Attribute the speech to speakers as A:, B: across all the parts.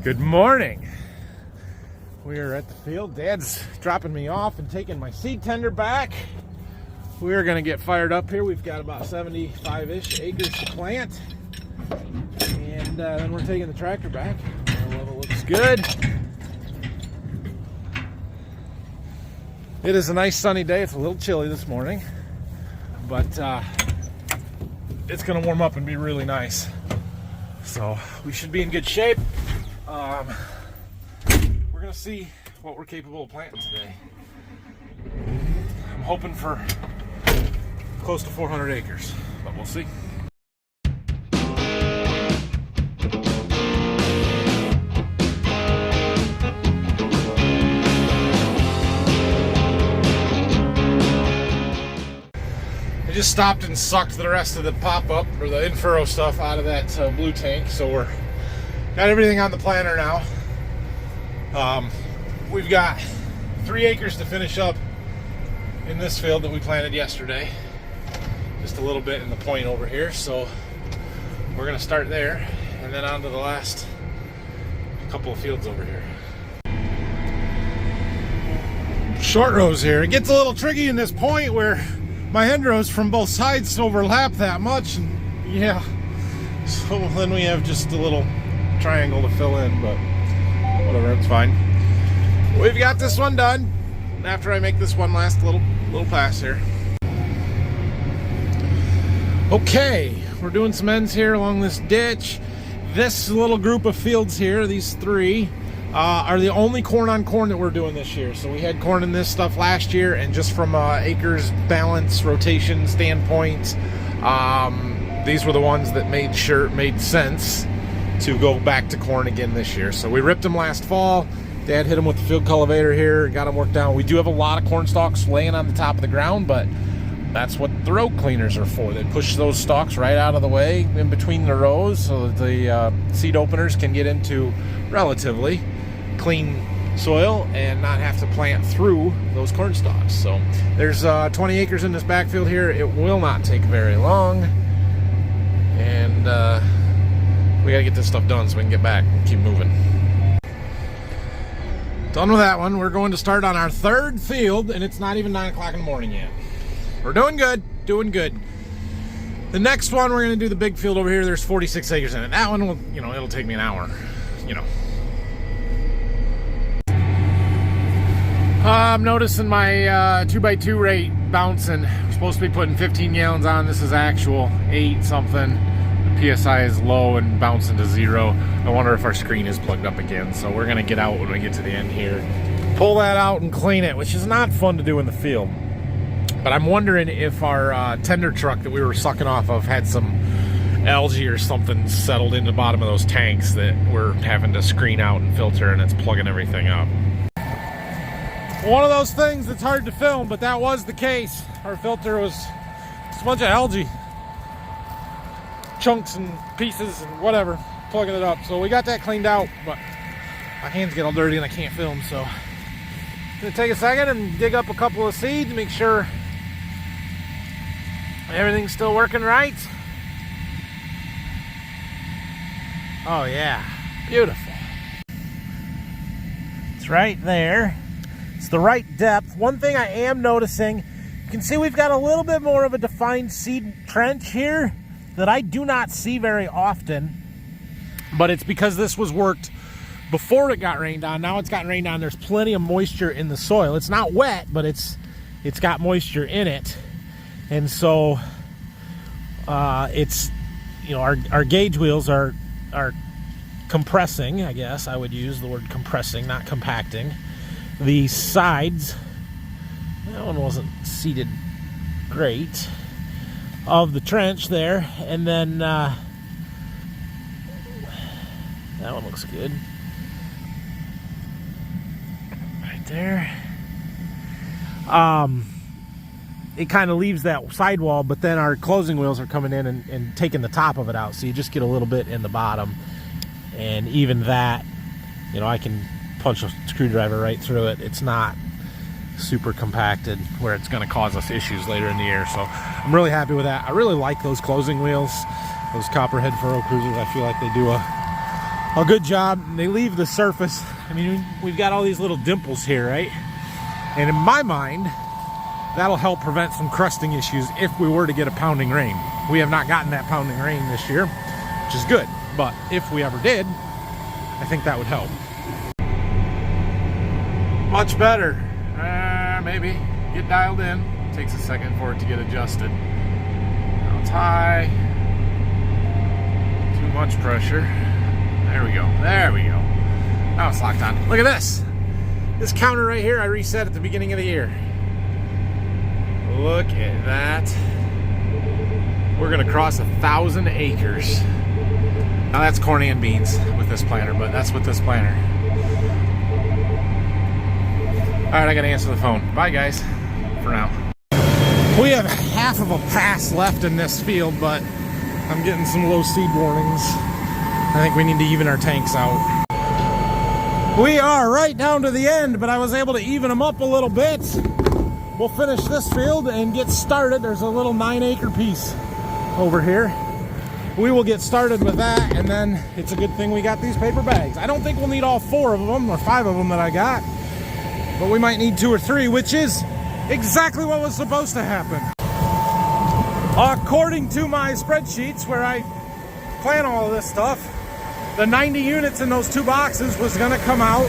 A: Good morning. We are at the field. Dad's dropping me off and taking my seed tender back. We're going to get fired up here. We've got about 75-ish acres to plant. And then we're taking the tractor back. Our level looks good. It is a nice sunny day. It's a little chilly this morning, but it's going to warm up and be really nice. So we should be in good shape. We're going to see what we're capable of planting today. I'm hoping for close to 400 acres, but we'll see. I just stopped and sucked the rest of the pop-up or the in-furrow stuff out of that blue tank, so we're got everything on the planter now. We've got 3 acres to finish up in this field that we planted yesterday. Just a little bit in the point over here, so we're gonna start there and then on to the last couple of fields over here. Short rows here. It gets a little tricky in this point where my end rows from both sides overlap that much, and yeah, so then we have just a little triangle to fill in, but whatever, it's fine. We've got this one done after I make this one last little pass here. Okay, we're doing some ends here along this ditch. This little group of fields here, these 3, are the only corn on corn that we're doing this year. So we had corn in this stuff last year, and just from acres balance rotation standpoint, these were the ones that made sense to go back to corn again this year. So we ripped them last fall. Dad hit them with the field cultivator here, got them worked down. We do have a lot of corn stalks laying on the top of the ground, but that's what the row cleaners are for. They push those stalks right out of the way in between the rows so that the seed openers can get into relatively clean soil and not have to plant through those corn stalks. So there's 20 acres in this backfield here. It will not take very long, and we gotta get this stuff done so we can get back and keep moving. Done with that one. We're going to start on our 3rd field, and it's not even 9 o'clock in the morning yet. We're doing good, doing good. The next one, we're going to do the big field over here. There's 46 acres in it. That one will, it'll take me an hour, I'm noticing my 2x2 rate bouncing. We're supposed to be putting 15 gallons on. This is actual 8 something. The PSI is low and bouncing to 0. I wonder if our screen is plugged up again. So we're going to get out when we get to the end here. Pull that out and clean it, which is not fun to do in the field. But I'm wondering if our tender truck that we were sucking off of had some algae or something settled in the bottom of those tanks that we're having to screen out and filter, and it's plugging everything up. One of those things that's hard to film, but that was the case. Our filter was just a bunch of algae. Chunks and pieces and whatever, plugging it up. So we got that cleaned out, but my hands get all dirty and I can't film, so I'm gonna take a second and dig up a couple of seeds, make sure everything's still working right. Oh yeah, beautiful. It's right there. It's the right depth. One thing I am noticing, you can see we've got a little bit more of a defined seed trench here that I do not see very often, but it's because this was worked before it got rained on. Now it's gotten rained on. There's plenty of moisture in the soil. It's not wet, but it's got moisture in it, and so it's our gauge wheels are compressing. I guess I would use the word compressing, not compacting. The sides, that one wasn't seated great, of the trench there, and then that one looks good right there. It kind of leaves that sidewall, but then our closing wheels are coming in and taking the top of it out, so you just get a little bit in the bottom, and even that, I can punch a screwdriver right through it. It's not super compacted where it's going to cause us issues later in the year. So I'm really happy with that. I really like those closing wheels, those Copperhead furrow cruisers. I feel like they do a a good job. They leave the surface. I mean, we've got all these little dimples here, right? And in my mind, that'll help prevent some crusting issues if we were to get a pounding rain. We have not gotten that pounding rain this year, which is good. But if we ever did, I think that would help. Much better. Maybe. Get dialed in. Takes a second for it to get adjusted. Now it's high. Too much pressure. There we go. There we go. Now it's locked on. Look at this. This counter right here, I reset at the beginning of the year. Look at that. We're going to cross 1,000 acres. Now that's corn and beans with this planter, but that's with this planter. Alright, I got to answer the phone. Bye, guys. For now. We have half of a pass left in this field, but I'm getting some low seed warnings. I think we need to even our tanks out. We are right down to the end, but I was able to even them up a little bit. We'll finish this field and get started. There's a little 9-acre piece over here. We will get started with that, and then it's a good thing we got these paper bags. I don't think we'll need all 4 of them or 5 of them that I got, but we might need 2 or 3, which is exactly what was supposed to happen. According to my spreadsheets where I plan all of this stuff, the 90 units in those 2 boxes was going to come out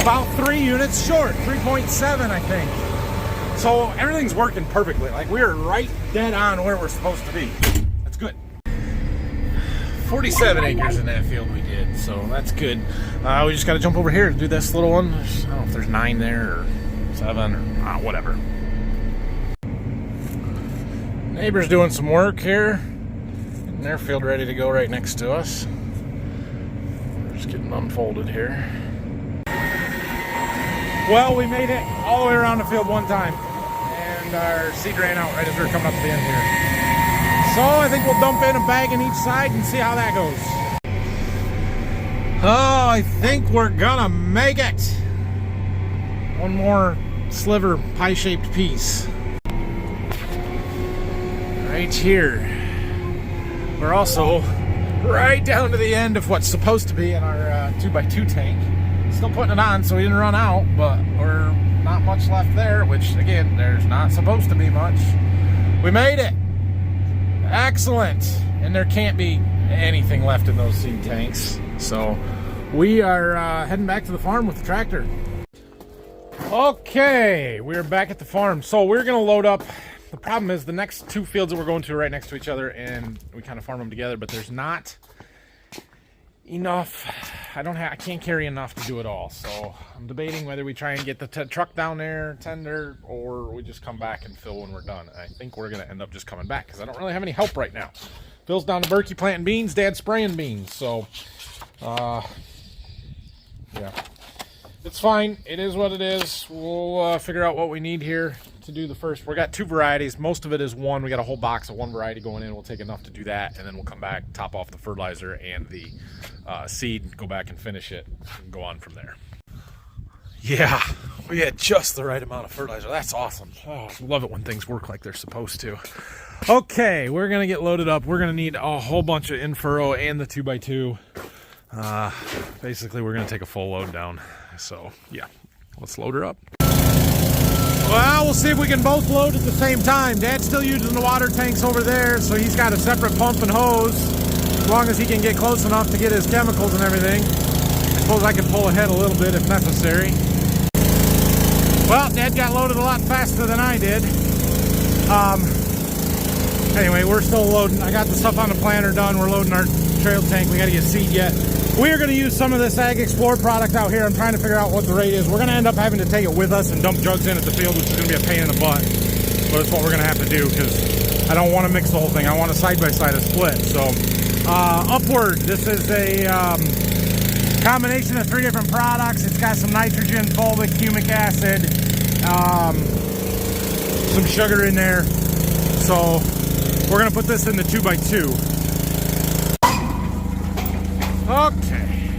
A: about 3 units short, 3.7 I think. So everything's working perfectly. Like, we're right dead on where we're supposed to be. That's good. 47 acres in that field we did, so that's good. We just got to jump over here to do this little one. I don't know if there's 9 there or 7 or whatever. Neighbor's doing some work here. Getting their field ready to go right next to us. We're just getting unfolded here. Well, we made it all the way around the field one time, and our seed ran out right as we were coming up to the end here. So I think we'll dump in a bag in each side and see how that goes. Oh, I think we're gonna make it. One more sliver pie-shaped piece. Right here. We're also right down to the end of what's supposed to be in our 2x2 tank. Still putting it on so we didn't run out, but we're not much left there, which again, there's not supposed to be much. We made it. Excellent. And there can't be anything left in those seed tanks. So we are heading back to the farm with the tractor. Okay, we're back at the farm. So we're gonna load up. The problem is the next 2 fields that we're going to are right next to each other, and we kind of farm them together, but there's not enough. I can't carry enough to do it all. So I'm debating whether we try and get the truck down there, tender, or we just come back and fill when we're done. And I think we're going to end up just coming back because I don't really have any help right now. Phil's down to Berkey planting beans, Dad's spraying beans. So, yeah. It's fine. It is what it is. We'll figure out what we need here to do the first. We got 2 varieties. Most of it is one. We got a whole box of 1 variety going in. We'll take enough to do that, and then we'll come back, top off the fertilizer and the seed, go back and finish it, and go on from there. Yeah, we had just the right amount of fertilizer. That's awesome. Oh, I love it when things work like they're supposed to. Okay, we're going to get loaded up. We're going to need a whole bunch of in-furrow and the 2x2. Basically, we're going to take a full load down. So, yeah, let's load her up. Well, we'll see if we can both load at the same time. Dad's still using the water tanks over there, so he's got a separate pump and hose, as long as he can get close enough to get his chemicals and everything. I suppose I can pull ahead a little bit if necessary. Well, Dad got loaded a lot faster than I did. Anyway, we're still loading. I got the stuff on the planter done. We're loading our trail tank. We got to get seed yet. We are going to use some of this Ag Explore product out here. I'm trying to figure out what the rate is. We're going to end up having to take it with us and dump jugs in at the field, which is going to be a pain in the butt. But it's what we're going to have to do because I don't want to mix the whole thing. I want a side-by-side, a split. So, Upward. This is a combination of 3 different products. It's got some nitrogen, fulvic, humic acid, some sugar in there. So, we're going to put this in the 2x2. Okay,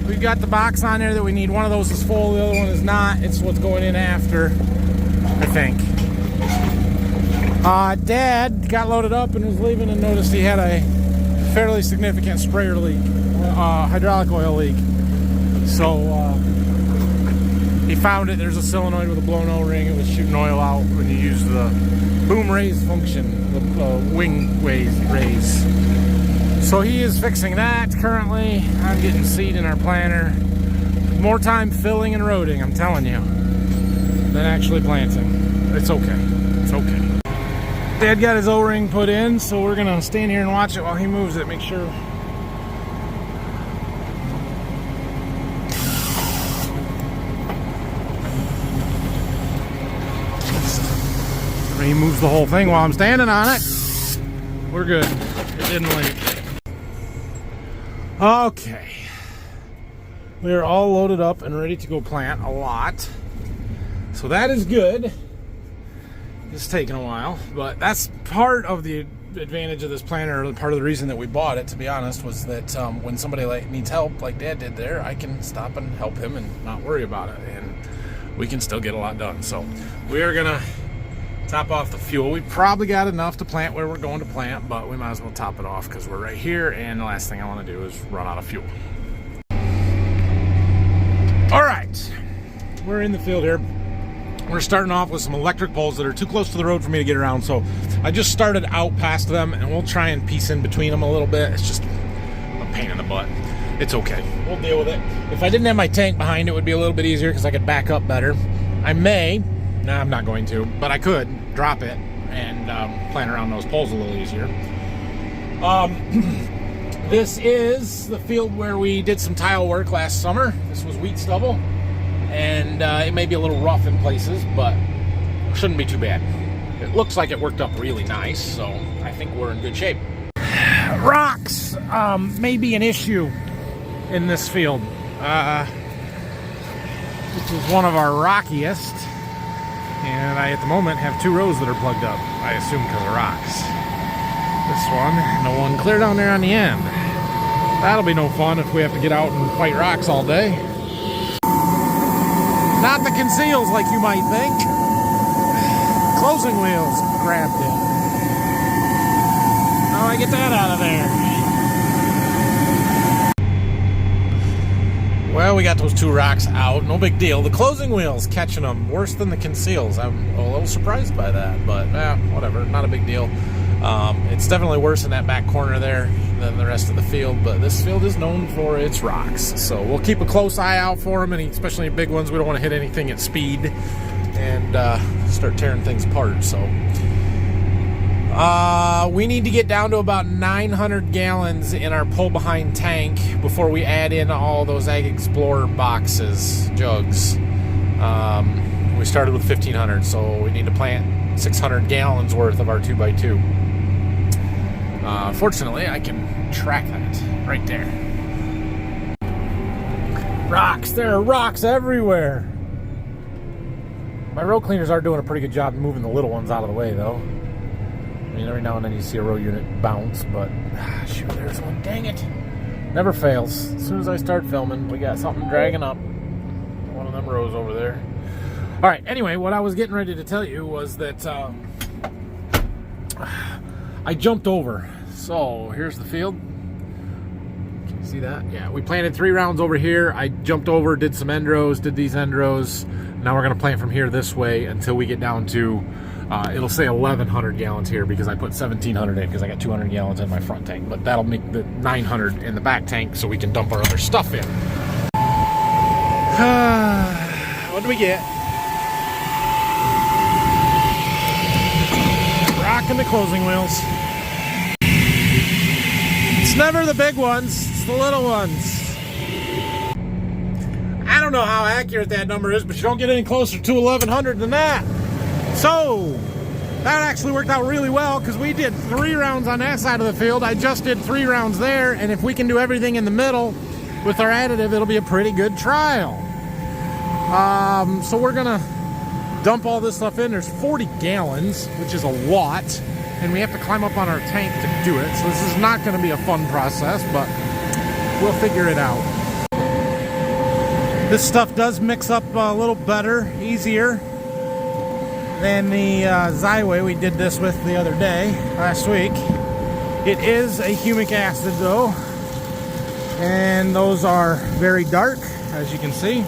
A: we've got the box on there that we need. One of those is full, the other one is not. It's what's going in after, I think. Dad got loaded up and was leaving and noticed he had a fairly significant sprayer leak. hydraulic oil leak. So he found it. There's a solenoid with a blown O-ring. It was shooting oil out when you use the boom raise function, the wing raise. So he is fixing that currently. I'm getting seed in our planter. More time filling and roading, I'm telling you, than actually planting. It's okay. It's okay. Dad got his O-ring put in, so we're gonna stand here and watch it while he moves it. Make sure. He moves the whole thing while I'm standing on it. We're good. It didn't leak. Okay. We are all loaded up and ready to go plant a lot. So that is good. It's taking a while, but that's part of the advantage of this planter, or part of the reason that we bought it, to be honest, was that when somebody needs help, like Dad did there, I can stop and help him and not worry about it, and we can still get a lot done. So we are gonna top off the fuel. We probably got enough to plant where we're going to plant, but we might as well top it off because we're right here, and the last thing I want to do is run out of fuel. All right, we're in the field here. We're starting off with some electric poles that are too close to the road for me to get around, so I just started out past them, and we'll try and piece in between them a little bit. It's just a pain in the butt. It's okay. We'll deal with it. If I didn't have my tank behind, it would be a little bit easier because I could back up better. I may, no, I'm not going to, but I could drop it and plant around those poles a little easier. This is the field where we did some tile work last summer. This was wheat stubble, and it may be a little rough in places, but it shouldn't be too bad. It looks like it worked up really nice, so I think we're in good shape. Rocks may be an issue in this field. This is one of our rockiest, and I at the moment have 2 rows that are plugged up, I assume because of rocks. This one, no one clear down there on the end. That'll be no fun if we have to get out and fight rocks all day. Not the conceals like you might think. Closing wheels grabbed it. How do I get that out of there? Well, we got those 2 rocks out. No big deal. The closing wheels catching them worse than the conceals. I'm a little surprised by that, but whatever. Not a big deal. It's definitely worse in that back corner there than the rest of the field, but this field is known for its rocks, so we'll keep a close eye out for them, and especially big ones. We don't want to hit anything at speed and start tearing things apart. So we need to get down to about 900 gallons in our pull behind tank before we add in all those Ag Explorer boxes, jugs. We started with 1,500, so we need to plant 600 gallons worth of our 2x2. Fortunately, I can track that right there. Rocks. There are rocks everywhere. My row cleaners are doing a pretty good job moving the little ones out of the way, though. I mean, every now and then you see a row unit bounce, but shoot, there's one. Dang it. Never fails. As soon as I start filming, we got something dragging up one of them rows over there. All right, anyway, what I was getting ready to tell you was that I jumped over. So here's the field. Can you see that? Yeah, we planted 3 rounds over here. I jumped over, did some end rows, did these end rows. Now we're going to plant from here this way until we get down to, it'll say 1,100 gallons here because I put 1,700 in because I got 200 gallons in my front tank. But that'll make the 900 in the back tank so we can dump our other stuff in. What do we get? Rocking the closing wheels. It's never the big ones, it's the little ones. I don't know how accurate that number is, but you don't get any closer to 1,100 than that. So, that actually worked out really well because we did 3 rounds on that side of the field. I just did 3 rounds there, and if we can do everything in the middle with our additive, it'll be a pretty good trial. So we're gonna dump all this stuff in. There's 40 gallons, which is a lot, and we have to climb up on our tank to do it. So this is not going to be a fun process, but we'll figure it out. This stuff does mix up a little better, easier than the Xyway we did this with the other day, last week. It is a humic acid though, and those are very dark, as you can see,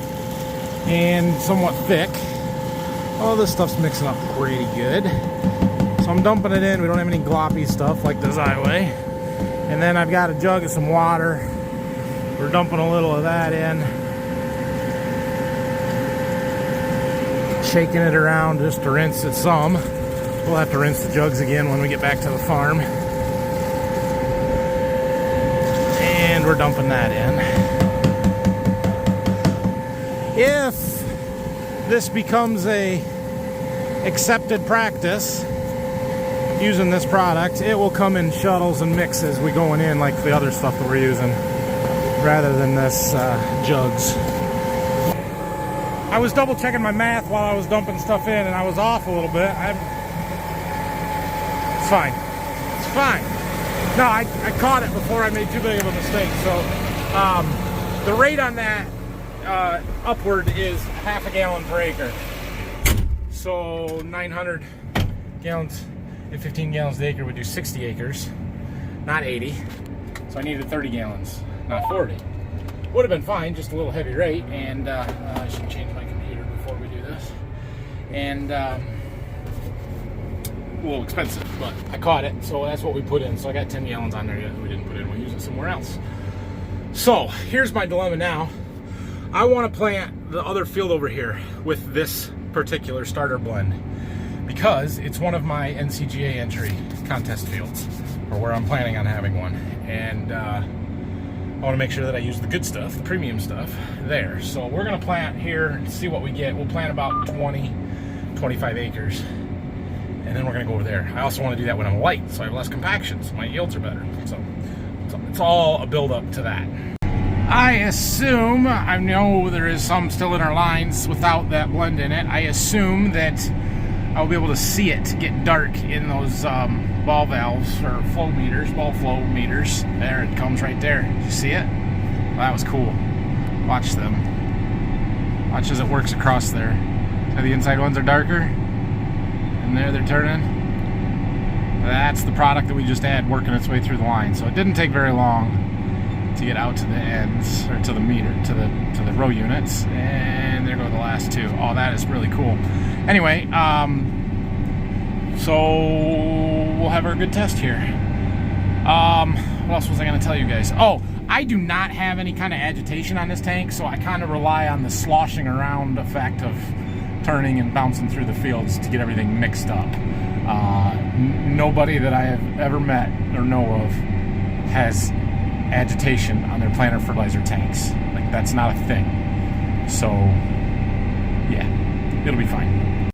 A: and somewhat thick. All this stuff's mixing up pretty good. So I'm dumping it in. We don't have any gloppy stuff like the Xyway. And then I've got a jug of some water. We're dumping a little of that in. Shaking it around just to rinse it some. We'll have to rinse the jugs again when we get back to the farm. And we're dumping that in. If this becomes a accepted practice, using this product, it will come in shuttles and mixes we going in like the other stuff that we're using, rather than this jugs. I was double checking my math while I was dumping stuff in, and I was off a little bit. It's fine. It's fine. No, I caught it before I made too big of a mistake. So the rate on that upward is half a gallon per acre. So 900 gallons and 15 gallons the acre would do 60 acres, not 80. So I needed 30 gallons, not 40. Would have been fine, just a little heavy rate, and I should change my computer before we do this. And a little expensive, but I caught it, so that's what we put in. So I got 10 gallons on there that we didn't put in. We'll use it somewhere else. So here's my dilemma now. I want to plant the other field over here with this particular starter blend, because it's one of my NCGA entry contest fields, or where I'm planning on having one. And I want to make sure that I use the good stuff, the premium stuff there. So we're going to plant here and see what we get. We'll plant about 25 acres. And then we're going to go over there. I also want to do that when I'm light, so I have less compaction, so my yields are better. So it's all a build up to that. I assume, I know there is some still in our lines without that blend in it. I assume that I'll be able to see it get dark in those ball valves, or flow meters, ball flow meters. There it comes right there. Did you see it? Well, that was cool. Watch them. Watch as it works across there. So the inside ones are darker, and there they're turning. That's the product that we just had working its way through the line. So it didn't take very long to get out to the ends, or to the meter, to the row units, and there go the last two. Oh, that is really cool. Anyway, so we'll have our good test here. What else was I going to tell you guys? Oh, I do not have any kind of agitation on this tank, so I kind of rely on the sloshing around effect of turning and bouncing through the fields to get everything mixed up. Nobody that I have ever met or know of has agitation on their planter fertilizer tanks. Like, that's not a thing. So yeah, it'll be fine.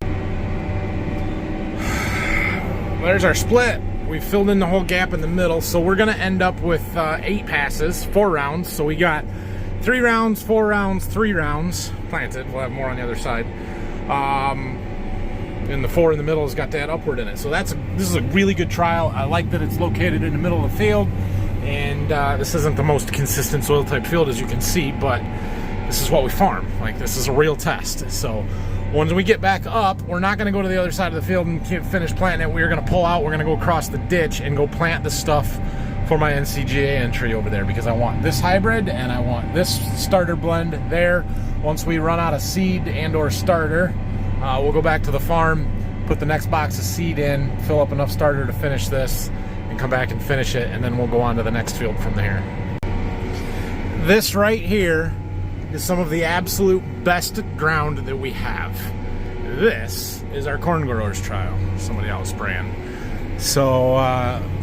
A: There's our split. We filled in the whole gap in the middle, so we're gonna end up with 8 passes, 4 rounds. So we got 3 rounds, 4 rounds, 3 rounds planted. We'll have more on the other side. And the 4 in the middle has got that upward in it. So this is a really good trial. I like that it's located in the middle of the field. And this isn't the most consistent soil type field, as you can see, but this is what we farm. Like, this is a real test. So when we get back up, we're not going to go to the other side of the field and finish planting it. We're going to pull out. We're going to go across the ditch and go plant the stuff for my NCGA entry over there, because I want this hybrid and I want this starter blend there. Once we run out of seed and or starter, we'll go back to the farm, put the next box of seed in, fill up enough starter to finish this, and come back and finish it, and then we'll go on to the next field from there. This right here is some of the absolute best ground that we have. This is our corn growers trial, somebody else brand. So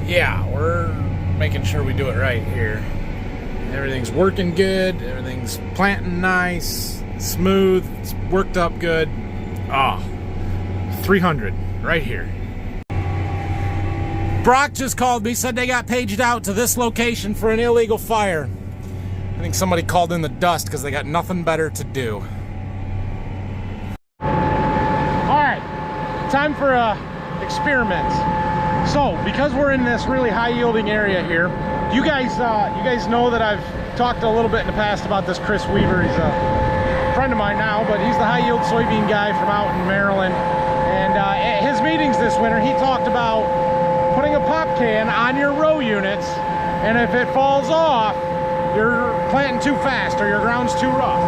A: yeah, we're making sure we do it right here. Everything's working good, everything's planting nice, smooth, it's worked up good. 300 right here. Brock just called me, said they got paged out to this location for an illegal fire. I think somebody called in the dust because they got nothing better to do. Alright, time for a experiment. So, because we're in this really high yielding area here, you guys know that I've talked a little bit in the past about this Chris Weaver. He's a friend of mine now, but he's the high yield soybean guy from out in Maryland. And at his meetings this winter, he talked about putting a pop can on your row units, and if it falls off, you're planting too fast or your ground's too rough.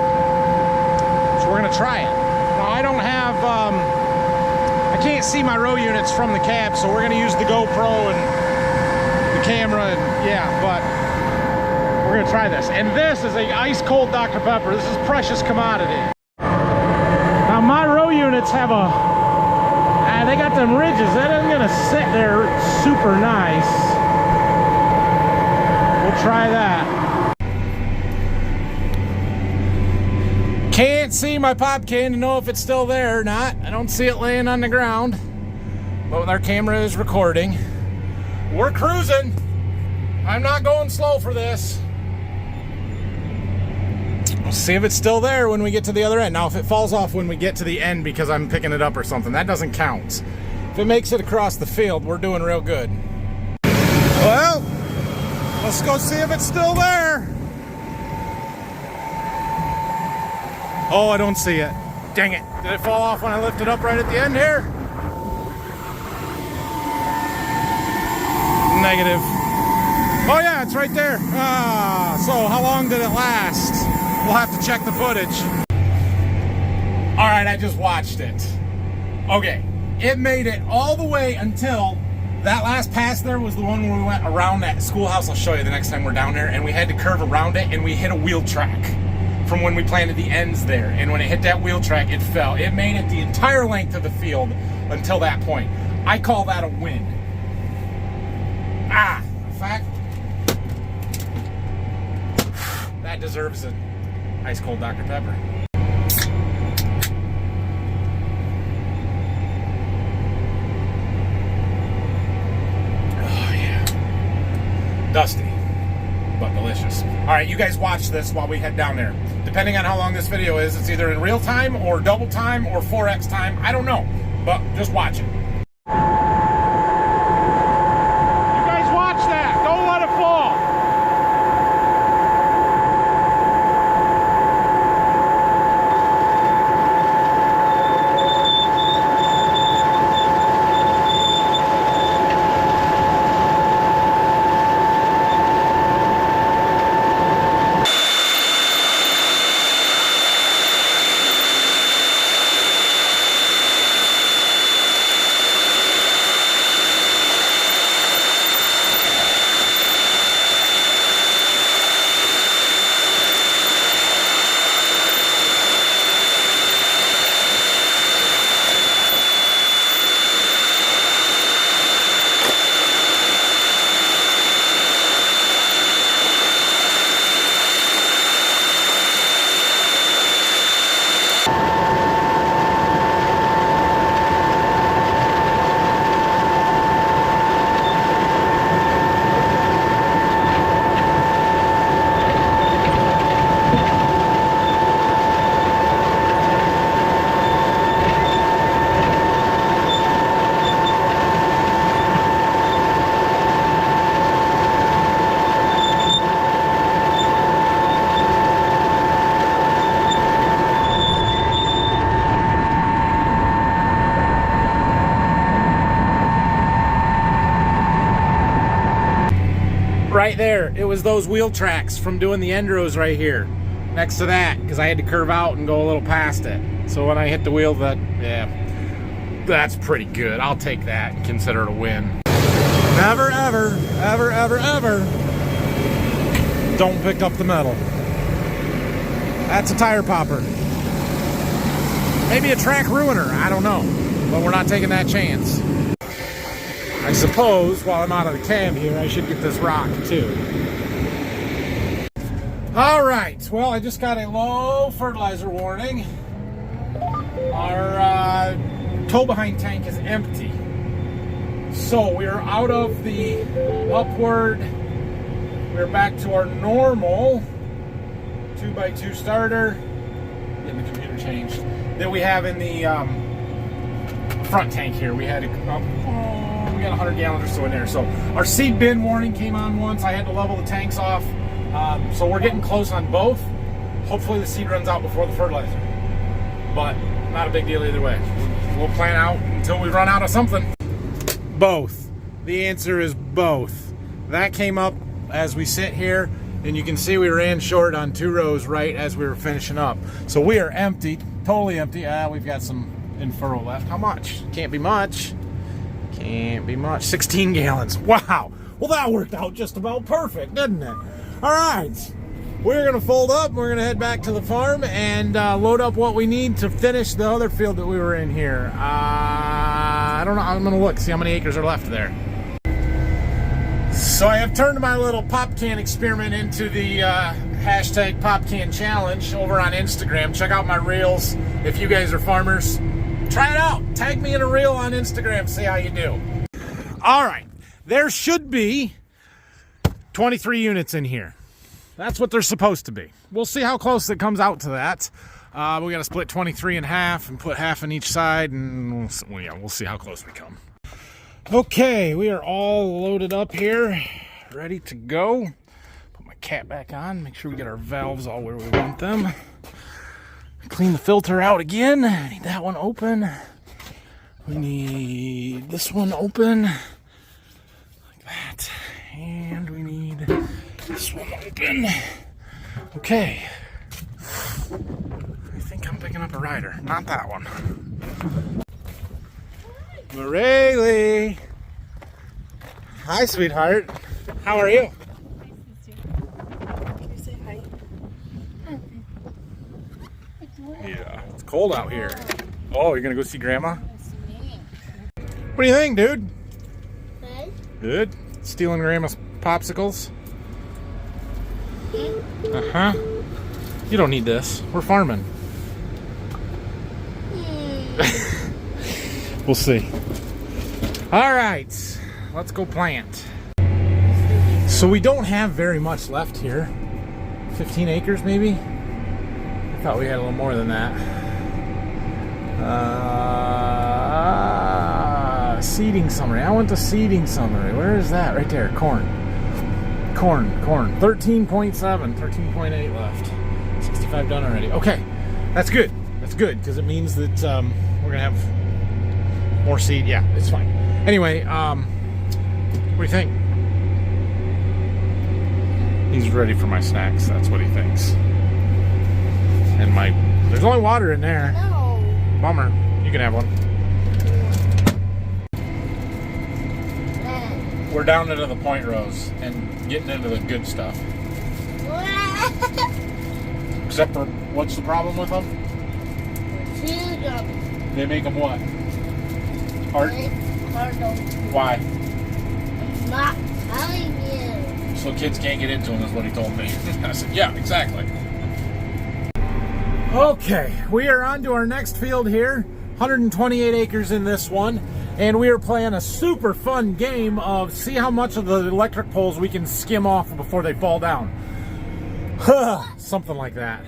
A: So we're gonna try it. Now I don't have, I can't see my row units from the cab, so we're gonna use the GoPro and the camera and yeah, but we're gonna try this. And this is a ice cold Dr. Pepper. This is precious commodity. Now my row units have they got them ridges. That isn't gonna sit there super nice. We'll try that. Can't see my pop can to know if it's still there or not. I don't see it laying on the ground. But our camera is recording. We're cruising. I'm not going slow for this. We'll see if it's still there when we get to the other end. Now, if it falls off when we get to the end because I'm picking it up or something, that doesn't count. If it makes it across the field, we're doing real good. Well, let's go see if it's still there. Oh, I don't see it. Dang it. Did it fall off when I lifted up right at the end here? Negative. Oh yeah, it's right there. So how long did it last? We'll have to check the footage. All right, I just watched it. Okay, it made it all the way until that last pass there was the one where we went around that schoolhouse. I'll show you the next time we're down there. And we had to curve around it and we hit a wheel track from when we planted the ends there. And when it hit that wheel track, it fell. It made it the entire length of the field until that point. I call that a win. In fact, that deserves an ice cold Dr. Pepper. Oh yeah. Dusty, but delicious. All right, you guys watch this while we head down there. Depending on how long this video is, it's either in real time or double time or 4x time. I don't know, but just watch it. Right there, it was those wheel tracks from doing the end rows right here next to that, because I had to curve out and go a little past it. So when I hit the wheel, that's pretty good. I'll take that and consider it a win. Never, ever, ever, ever, ever don't pick up the metal. That's a tire popper. Maybe a track ruiner, I don't know, but we're not taking that chance. I suppose while I'm out of the cab here, I should get this rock too. All right, well, I just got a low fertilizer warning. Our tow behind tank is empty. So we're out of the upward. We're back to our normal 2x2 starter. Getting the computer changed. That we have in the front tank here. We had we got 100 gallons or so in there. So our seed bin warning came on once. I had to level the tanks off. So we're getting close on both. Hopefully the seed runs out before the fertilizer. But not a big deal either way. We'll plan out until we run out of something. Both. The answer is both. That came up as we sit here. And you can see we ran short on 2 rows right as we were finishing up. So we are empty, totally empty. We've got some in furrow left. How much? Can't be much. Can't be much. 16 gallons. Wow. Well, that worked out just about perfect, didn't it? All right. We're going to fold up. We're going to head back to the farm and load up what we need to finish the other field that we were in here. I don't know. I'm going to look, see how many acres are left there. So I have turned my little pop can experiment into the hashtag pop can challenge over on Instagram. Check out my reels if you guys are farmers. Try it out. Tag me in a reel on Instagram. See how you do. All right. There should be 23 units in here. That's what they're supposed to be. We'll see how close it comes out to that. We got to split 23 in half and put half on each side, and we'll see how close we come. Okay, we are all loaded up here, ready to go. Put my cap back on, make sure we get our valves all where we want them. Clean the filter out again. I need that one open. We need this one open, like that. And we need this one open. Okay. I think I'm picking up a rider. Not that one. Rayleigh. Hi, sweetheart. How are you?
B: Can you say hi?
A: Yeah, it's cold out here. Oh, you're gonna go see Grandma? What do you think, dude?
B: Good.
A: Good? Stealing Grandma's popsicles? Uh-huh. You don't need this. We're farming. We'll see. All right, let's go plant. So we don't have very much left here. 15 acres maybe? I thought we had a little more than that. Seeding summary. I want the seeding summary. Where is that? Right there. Corn. 13.7, 13.8 left. 65 done already. Okay, that's good. That's good because it means that we're gonna have more seed. Yeah, it's fine. Anyway, what do you think? He's ready for my snacks. That's what he thinks. And there's only water in there.
B: No.
A: Bummer. You can have one. We're down into the point rows and getting into the good stuff. Except for, what's the problem with them? They make them what? Hard? Why?
B: I'm not telling you.
A: So kids can't get into them is what he told me. I said, yeah, exactly. Okay, we are on to our next field here. 128 acres in this one. And we are playing a super fun game of see how much of the electric poles we can skim off before they fall down. Something like that.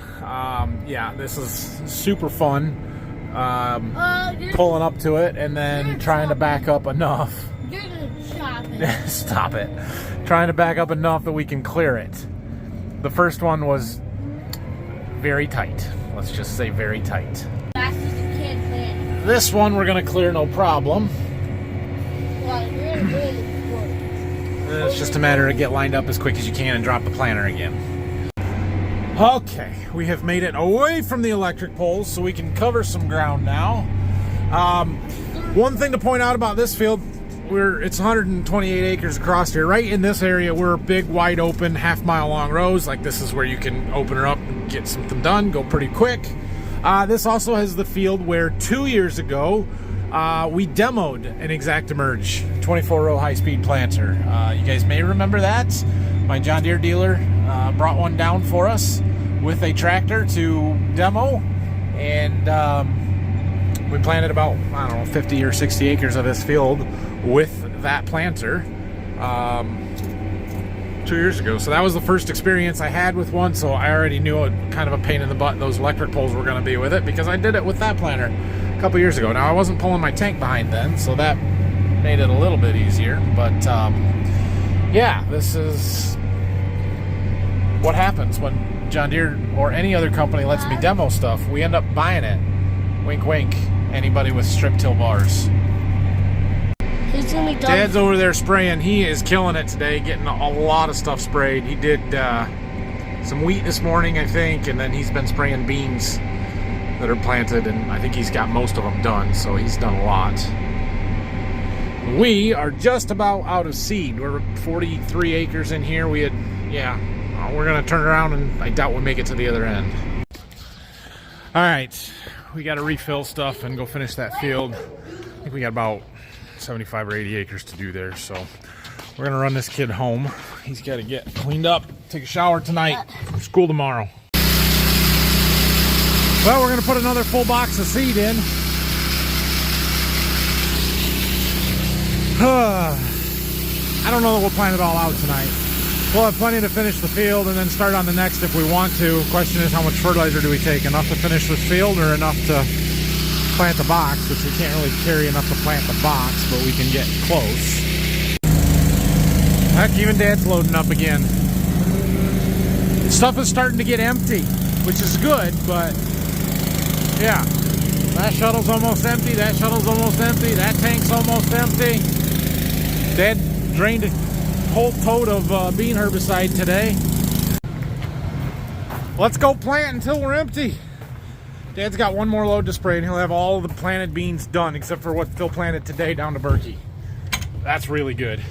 A: Yeah, this is super fun. Pulling up to it and then trying to back up enough.
B: You're gonna stop it.
A: Stop it. Trying to back up enough that we can clear it. The first one was very tight. Let's just say very tight.
B: That's just a kid plan.
A: This one we're going to clear no problem.
B: Well, you're gonna really
A: It's just a matter of get lined up as quick as you can and drop the planter again. Okay, we have made it away from the electric poles so we can cover some ground now. One thing to point out about this field, it's 128 acres across here. Right in this area, we're big, wide open, half-mile long rows. Like this is where you can open her up and get something done, go pretty quick. This also has the field where 2 years ago, we demoed an ExactEmerge 24-row high-speed planter. You guys may remember that. My John Deere dealer brought one down for us with a tractor to demo, and we planted about, I don't know, 50 or 60 acres of this field with that planter 2 years ago. So that was the first experience I had with one, so I already knew what kind of a pain in the butt those electric poles were going to be with it because I did it with that planter a couple years ago. Now, I wasn't pulling my tank behind then, so that made it a little bit easier, but yeah, this is what happens when John Deere or any other company lets me demo stuff. We end up buying it. Wink, wink. Anybody with strip till bars.
B: Who's gonna be done?
A: Dad's over there spraying. He is killing it today, getting a lot of stuff sprayed. He did some wheat this morning, I think, and then he's been spraying beans that are planted, and I think he's got most of them done, so he's done a lot. We are just about out of seed. We're 43 acres in here. We're gonna turn around, and I doubt we'll make it to the other end. All right, we got to refill stuff and go finish that field. I think we got about 75 or 80 acres to do there, so we're gonna run this kid home. He's got to get cleaned up, take a shower tonight for school tomorrow. Well, we're gonna put another full box of seed in. I don't know that we'll plan it all out tonight. We'll have plenty to finish the field and then start on the next if we want to. Question is, how much fertilizer do we take? Enough to finish the field or enough to plant the box, which we can't really carry enough to plant the box, but we can get close. Heck, even Dad's loading up again. Stuff is starting to get empty, which is good, but yeah. That shuttle's almost empty, that shuttle's almost empty, that tank's almost empty. Dad drained a whole tote of bean herbicide today. Let's go plant until we're empty. Dad's got one more load to spray and he'll have all of the planted beans done except for what's still planted today down to Berkey. That's really good.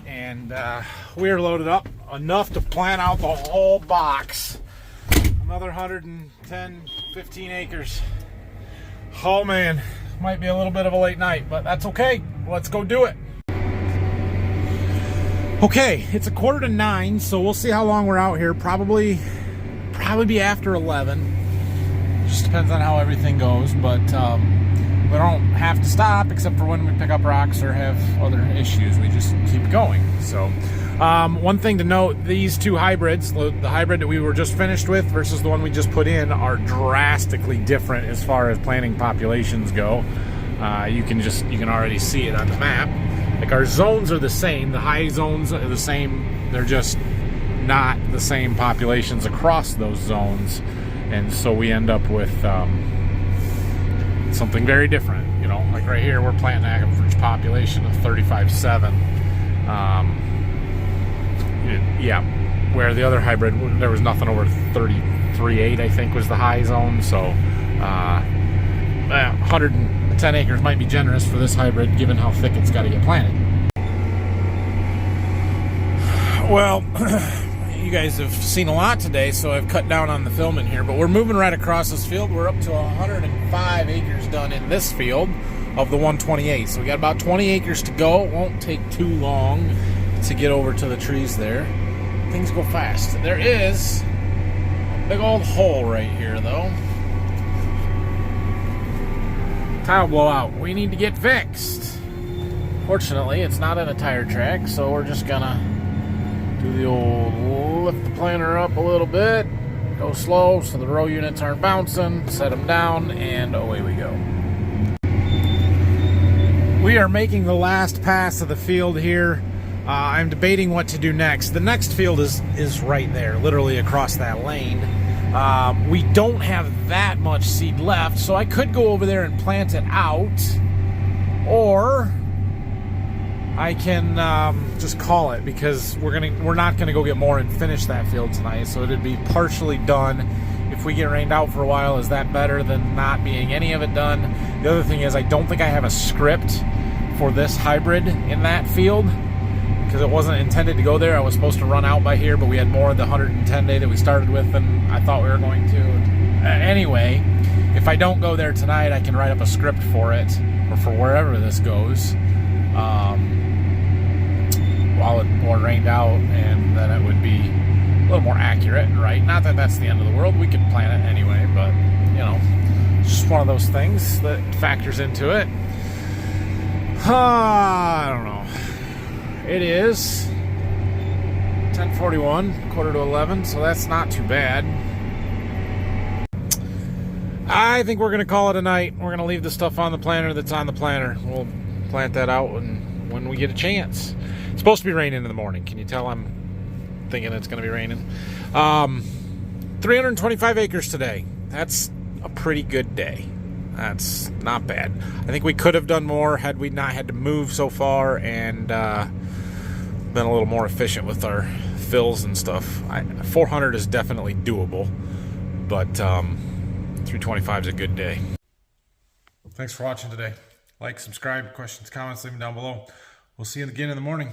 A: And we're loaded up enough to plant out the whole box. Another 110, 15 acres. Oh man, might be a little bit of a late night, but that's okay. Let's go do it. Okay, it's 8:45, so we'll see how long we're out here. Probably be after 11. Just depends on how everything goes, but we don't have to stop except for when we pick up rocks or have other issues. We just keep going. So one thing to note, these two hybrids, the hybrid that we were just finished with versus the one we just put in, are drastically different as far as planting populations go. You can already see it on the map. Like, our zones are the same, the high zones are the same, they're just not the same populations across those zones, and so we end up with something very different. You know, like right here we're planting an average population of 35.7. Yeah, where the other hybrid, there was nothing over 33.8, I think, was the high zone. So 110 acres might be generous for this hybrid given how thick it's got to get planted. Well, you guys have seen a lot today, so I've cut down on the filming here, but we're moving right across this field. We're up to 105 acres done in this field of the 128, so we got about 20 acres to go. It won't take too long to get over to the trees there. Things go fast. There is a big old hole right here, though. Tile blowout. We need to get fixed. Fortunately, it's not in a tire track, so we're just gonna do the old lift the planter up a little bit, go slow so the row units aren't bouncing, set them down, and away we go. We are making the last pass of the field here. I'm debating what to do next. The next field is right there, literally across that lane. We don't have that much seed left, so I could go over there and plant it out, or I can just call it, because we're not gonna go get more and finish that field tonight, so it'd be partially done. If we get rained out for a while, is that better than not being any of it done? The other thing is, I don't think I have a script for this hybrid in that field, because it wasn't intended to go there. I was supposed to run out by here, but we had more of the 110 day that we started with than I thought we were going to. Anyway, if I don't go there tonight, I can write up a script for it, or for wherever this goes, while it more rained out, and then it would be a little more accurate, right? Not that that's the end of the world. We could plan it anyway, but, you know, it's just one of those things that factors into it. I don't know. It is 10:41, 10:45, so that's not too bad. I think we're going to call it a night. We're going to leave the stuff on the planter that's on the planter. We'll plant that out when we get a chance. It's supposed to be raining in the morning. Can you tell I'm thinking it's going to be raining? 325 acres today. That's a pretty good day. That's not bad. I think we could have done more had we not had to move so far and been a little more efficient with our fills and stuff. 400 is definitely doable, but 325 is a good day. Thanks for watching today. Like, subscribe, questions, comments, leave them down below. We'll see you again in the morning.